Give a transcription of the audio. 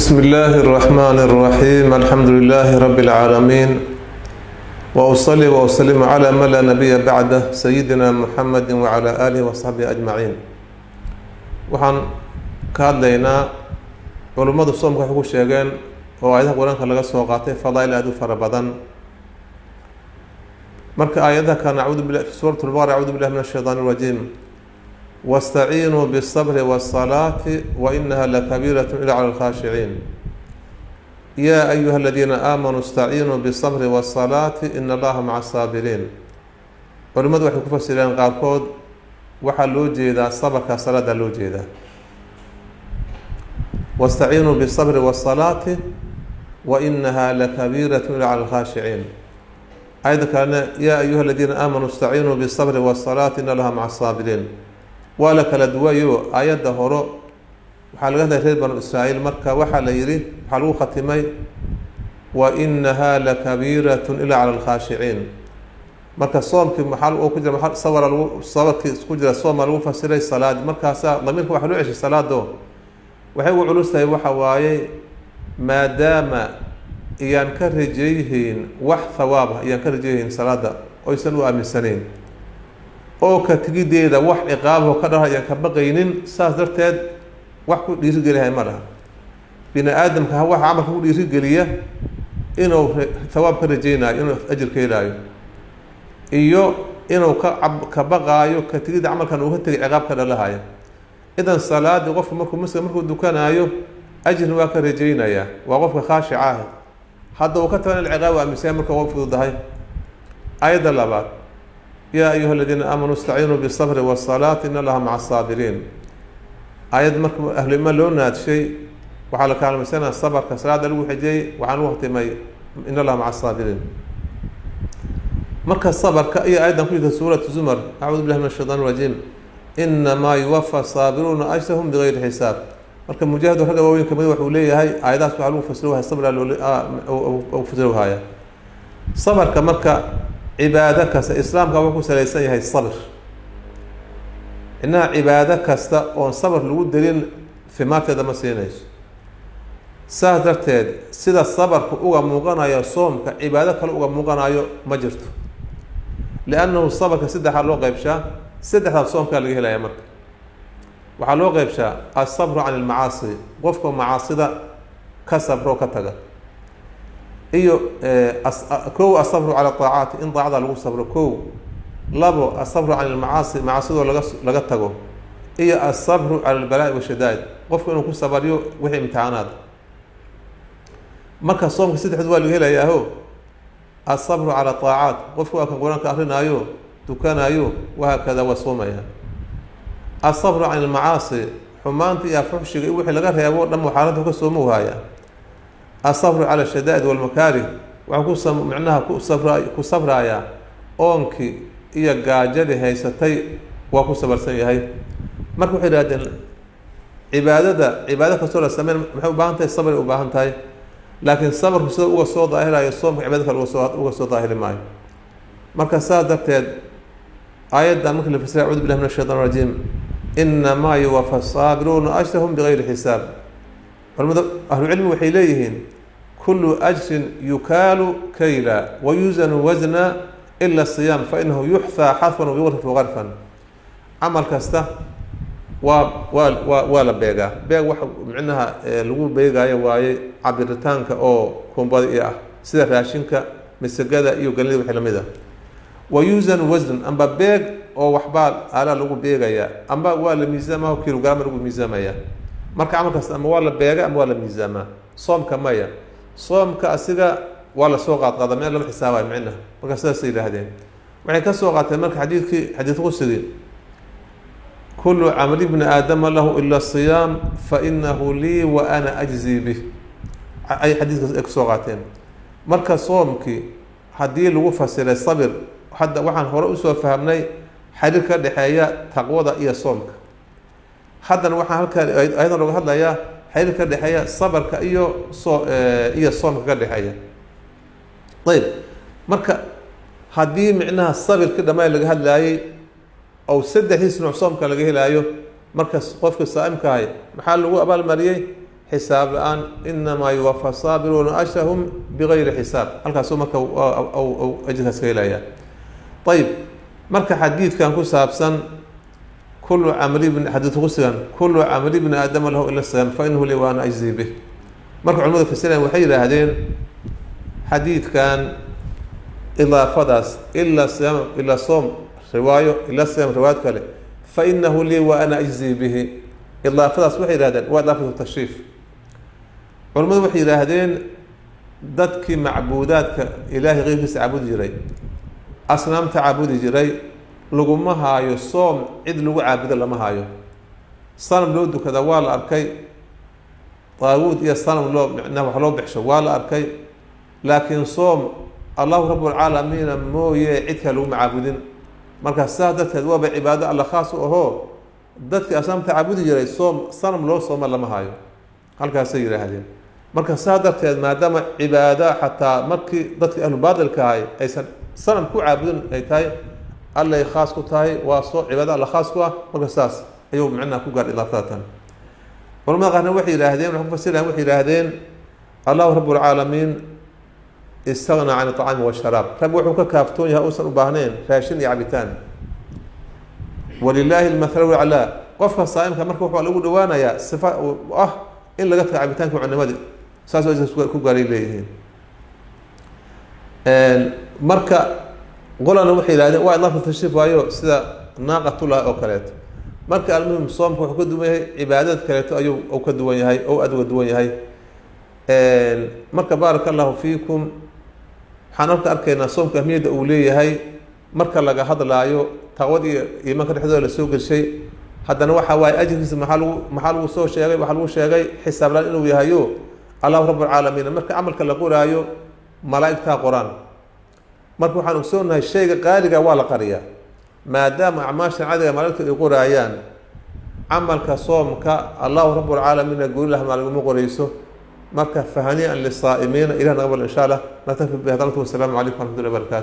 بسم الله الرحمن الرحيم الحمد لله رب العالمين وأصلي وأسلم على من لا نبي بعده سيدنا محمد وعلى آله وصحبه أجمعين. waxaan ka hadlaynaa culimadu soomka waxay ku sheegeen oo aayadaha quraanka laga soo qaatay fadaa'il aad u fara badan. marka aayadaha kana a'uudu billahi suuratul baqara a'uudu billahi minash shaitaanir rajiim واستعينوا بالصبر والصلاة وإنها لكبيرة إلا على الخاشعين يا أيها الذين آمنوا استعينوا بالصبر والصلاة إن الله مع الصابرين. ولماذا وحي كفسرين قاركود وحا لو جيدا صبر كصلاة لو جيدا واستعينوا بالصبر والصلاة وإنها لكبيرة إلا على الخاشعين. أيضا كان يا أيها الذين آمنوا استعينوا بالصبر والصلاة إن الله مع الصابرين. ولا kala duwayo aayada horo waxa laga hadlay reer banu Israa'iil marka waxa la yiri waxa lagu khatimay wa innaha lakabiratun ila 'ala al-khashi'in. marka soomkii maxal oo ku jira maxal sabarkii isku jira soom lagu fasiray salaad markaas dhamirka waxa loo ceshay salaado waxay u culustahay waxa waaye maadaama iyaan ka rajeeyeen wax thawaab iyaan ka rajeeyeen salaada oo aysan u aaminsaneen oo ka tigideeda wax ciqaab oo ka dhahay ka baqaynin saas darteed wax ku dhiiri geliyaa ma laha bina aadamka wax amal ku dhiiri geliya inuu thawaab ka rajeynayo inuu ajir ka helayo iyo inuu ka baqaayo ka tigida amalkan uu ka tagay ciqaab ka dhalahayo. idan salaada qofku markuu dukanayo ajir waa ka rajeynaya waa qofka khashic ah hadda uu ka tagan ciqaab waa miisaan marka uu fududahay. ayada labaad يا أيها الذين آمنوا استعينوا بالصبر والصلاة إن الله مع الصابرين. آيات مركب أهل ما لون هذا الشيء وحال كان مثلا الصبر كصلاة الوحي جاي وعن وقت ما إن الله مع الصابرين. مركز الصبر كأي أيضا في سورة الزمر أعوذ بالله من الشيطان الرجيم إنما يوفى الصابرون أجرهم بغير حساب. مركز مجاهد وحده وين كمان وحوليه هاي آيات فعلوا فسروها الصبر أو فسروها هاي صبر كمركز عبادة كستا إسلام كوكو سليسان هي الصبر إنها عبادة كستا أو صبر لود دليل في ما تدا مسينيش سهدر تاد سيدا الصبر كأوغا موغانا يا صوم كعبادة كالأوغا موغانا يا مجرت لأنه الصبر كسيدا حلو غيبشا سيدا حلو صوم كالغيه لا يمرك وحلو غيبشا الصبر عن المعاصي وفكو معاصي دا كسبرو كتغا iyo كو الصبر على الطاعات إن ضاع ذا الصبر كو لبو الصبر عن المعاصي معاصي لقى تجو هي الصبر على البلاء والشدائد قف إنه كل صبريو وحي امتحانات مركز الصوم كسيد حدوى اللي هلا ياهو الصبر على الطاعات قف كأن قرآن كأهلنا أيو دكان أيو وهكذا وصوم يا الصبر عن المعاصي حمانتي يا فحش وحي لقى يا ولد محاربته كسومه هاي الصبر على الشدائد والمكاره وعكوس معناها كصبر يا أونكي هي جاجده هي ستي وكوس برسني هاي مركو حدادن عبادة كسر السمين محو بانتي الصبر وبانتي لكن الصبر كسر هو صوت ظاهر يصوم عبادة هو صوت ظاهر ماي مركز صادقت آيات ممكن لفسر أعوذ بالله من الشيطان الرجيم إنما يوفى الصابرون أجرهم بغير حساب. أهل العلم وحيليهن كل أجر يكال كيلا ويوزن وزنا إلا الصيام فإنه يحثى حثوا ويغرف غرفا. عمل كسته ولا بيجا واحد معناها لو بيجا يواي عبرتانك أو كومبادية سيدا راشينك مسجدة إيو قليل وحلميدا ويوزن وزن أما بيج أو وحبال على لو بيجا يا أما ولا ميزان ما هو كيلو جرام لو ميزان يا marka amalkaas ama waa la beega ama waa la miisaama soomka maya soomka asiga waa la soo qaad meel la xisaabay macna marka sidaas ay yiraahdeen waxay ka soo qaateen marka xadiis qudsi kullu amali ibn adam lahu illa siyam fa innahu li wa ana ajzi bih ay xadiis ka soo qaateen marka soomki hadii lagu fasiray sabir hadda waxaan hore u soo fahamnay xiriirka dhaxeeya taqwada iyo soomka haddana waxaan halkaan ayadana looga hadlayaa xiriirka dhexeeya sabarka iyo soomka ka dhexeeya. ayib marka haddii micnaha sabirka dhammaan laga hadlaayay oo saddexdiis nooc soomka laga helaayo marka qofka saa'imka ah maxaa lagu abaalmariyay حساب الآن إنما يوفى الصابرون أجرهم بغير حساب halkaas marka أو أجرkaas ka helaya طيب marka xadiidkan ku saabsan كل عمل بن حديث قصير كل عمل بن آدم له إلا الصيام فإنه لي وأنا أجزي به marka culimadu fasirayaan waxay yiraahdeen xadiidkan إضافadaas إلا الصيام إلا الصوم رواية إلا الصيام رواية kale فإنه لي وأنا أجزي به إضافadaas waxay yiraahdeen waa إضافة التشريف culimadu waxay yiraahdeen dadkii macbuudaadka ilaahay qeybkiisa caabudi jiray asnaamta caabudi jiray laguma haayo soom cid lagu caabudo lama haayo sanam loo dukada waa la arkay taawud iyo sanam loo micna wax loo bixsho waa la arkay laakiin soom allahu rabbul caalamiin mooye cid kale lagu caabudin marka saa dadkeed waa cibaado alla khaas u aho dadkii asnaamta caabudi jiray soom sanam loo sooma lama haayo halkaas ay yiraahdeen marka saa darteed maadaama cibaada xataa markii dadkii ahlu baadilka ahay aysan sanam ku caabudin ay tahay alla khaas ku tahay waa soo cibaada alla khaas ku ah marka saas ayuu macnaha ku gaar idaafatan culimada qaarna waxay yiraahdeen waxay fasiraan waxay yiraahdeen allahu rabbul caalamiin استغنى عن الطعام والشراب رب wuxuu ka kaaftoon yahay uusan u baahneen raashin iyo cabitaan ولله المثل الأعلى qofka saa'imka marka wuxuu lagu dhawaanayaa sifa ah in laga tago cabitaanka cunimada saas oo ku gaaray leeyihiin marka qolana waxay yiraahdeen waa idaafo tashriif waayo sida naaqatullah oo kaleeto marka almuhim soomku wuxuu ka duwan yahay cibaadad kaleeto ayuu ka duwan yahay oo aad uga duwan yahay marka barakallahu fiikum waxaan halka arkaynaa soomka ahmiyadda uu leeyahay marka laga hadlaayo taqwad iyo iimaanka dhexdooda la soo gashay haddana waxa waaye ajirkiisa maxaa lagu soo sheegay waxaa lagu sheegay xisaab laan inuu yahayo allahu rabbul caalamiin marka camalka la qoraayo malaa'igta qoraan marka waxaan ogsoonahay shayga qaaliga waa la qariyaa maadaama acmaasha caadiga malaa'igtu ay qoraayaan camalka soomka allahu rabbul caalamiin gooni laha maalmo qorayso marka fahaniyan lisaa'imiina ilaa naqbal insha Allah natafi bi hadalatu wassalamu alaykum wa rahmatullahi wa barakatuh